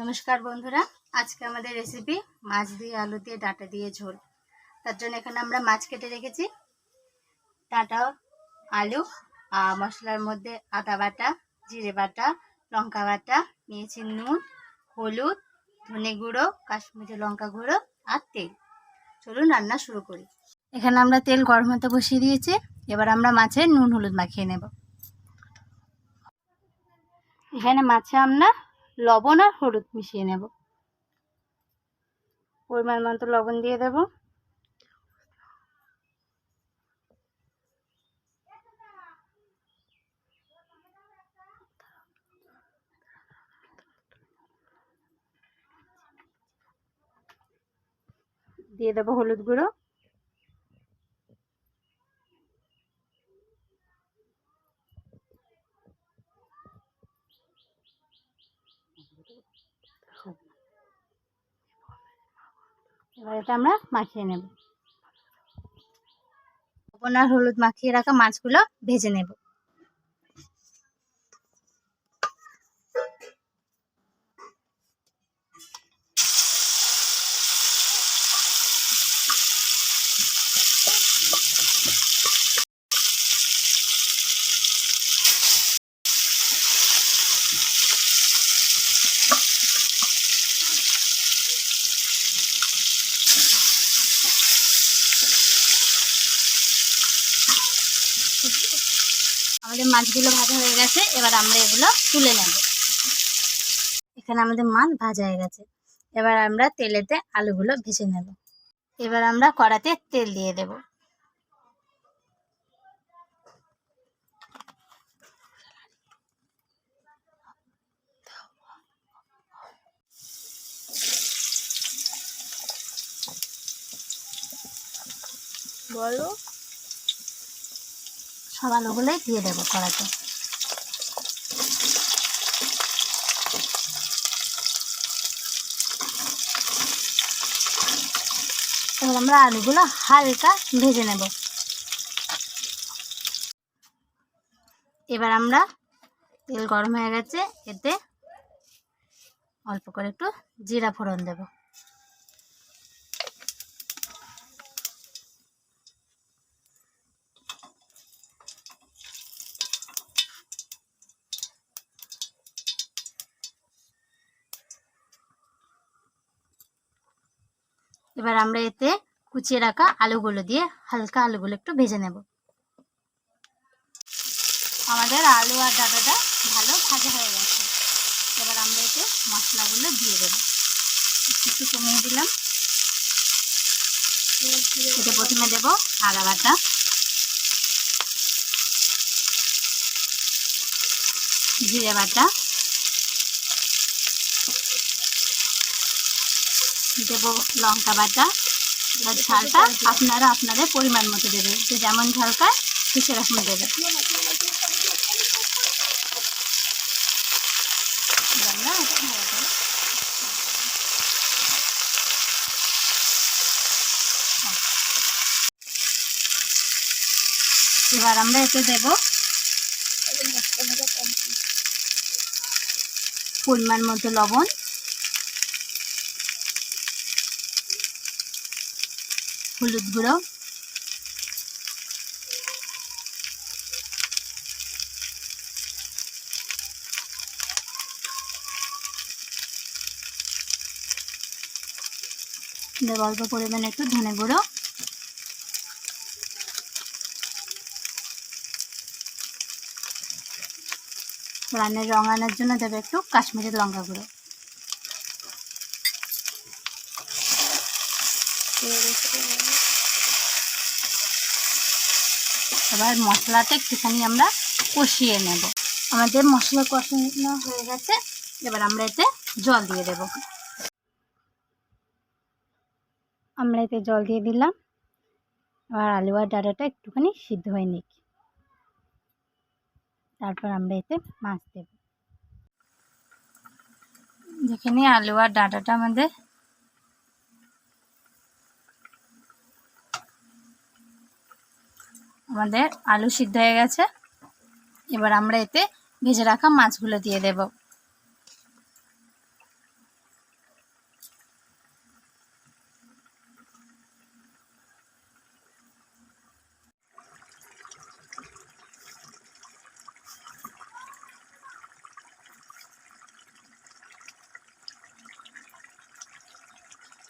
নমস্কার বন্ধুরা, আজকে আমাদের রেসিপি মাছ দিয়ে আলু দিয়ে ডাঁটা দিয়ে ঝোল। তার জন্য এখানে আমরা মাছ কেটে রেখেছি, ডাঁটা, আলু, মশলার মধ্যে আদা বাটা, জিরে বাটা, লঙ্কা বাটা, নিয়েছি নুন, হলুদ, ধনে গুঁড়ো, কাশ্মীরি লঙ্কা গুঁড়ো আর তেল। চলুন রান্না শুরু করি। এখানে আমরা তেল গরম হতে বসিয়ে দিয়েছি। এবার আমরা মাছে নুন হলুদ মাখিয়ে নেব। এখানে মাছে আমরা লবণ আর হলুদ মিশিয়ে নেব। পরিমাণ মতো লবণ দিয়ে দেব। দিয়ে দেবো হলুদ গুঁড়ো। এবার এটা আমরা মাখিয়ে নেব। লবণ আর হলুদ মাখিয়ে রাখা মাছগুলো ভেজে নেব। আমাদের মাছগুলো ভাজা হয়ে গেছে, এবার আমরা এগুলো তুলে নেব। এখানে আমাদের মাছ ভাজা হয়ে গেছে, এবার আমরা তেলেতে আলুগুলো ভেজে নেব। এবার আমরা কড়াতে তেল দিয়ে দেব। বলো, সব আলুগুলোই দিয়ে দেবো কড়াতে। এবার আমরা আলুগুলো হালকা ভেজে নেব। এবার আমরা তেল গরম হয়ে গেছে, এতে অল্প করে একটু জিরা ফোড়ন দেব। এবার আমরা এতে কুচিয়ে রাখা আলুগুলো দিয়ে হালকা আলুগুলো একটু ভেজে নেব। আমাদের আলু আর ডাঁটাটা ভালো ভাজা হয়ে গেছে। এবার আমরা এতে মশলাগুলো দিয়ে দেব। একটু কমিয়ে দিলাম। এতে প্রথমে দেব আদা বাটা, জিরে বাটা, দেব লঙ্কা বাটা। এবার ঝালটা আপনারা আপনাদের পরিমাণ মতো দেবেন, যে যেমন ঝাল খায় সে সেরকম দেবে। এবার আমরা এতে দেব পরিমাণ মতো লবণ, হলুদ গুঁড়ো, দেব অল্প পরিমাণে একটু ধনে গুঁড়ো, রান্নার রং আনার জন্য দেবে একটু কাশ্মীরি লঙ্কা গুঁড়ো। এবার মশলাটা একটুখানি আমরা কষিয়ে নেব। আমাদের মশলা কষানো হয়ে গেছে, এবার আমরা এতে জল দিয়ে দেব। আমরা এতে জল দিয়ে দিলাম। এবার আলু আর ডাঁটাটা একটুখানি সিদ্ধ হয়ে নিক, তারপর আমরা এতে মাছ দেব। যেখানে আলু আর ডাঁটাটা আমাদের আলু সিদ্ধ হয়ে গেছে। এবার আমরা এতে ভেজে রাখা মাছগুলো দিয়ে দেব।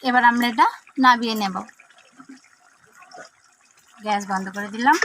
এবার আমরা এটা নামিয়ে নেব। গ্যাস বন্ধ করে দিলাম।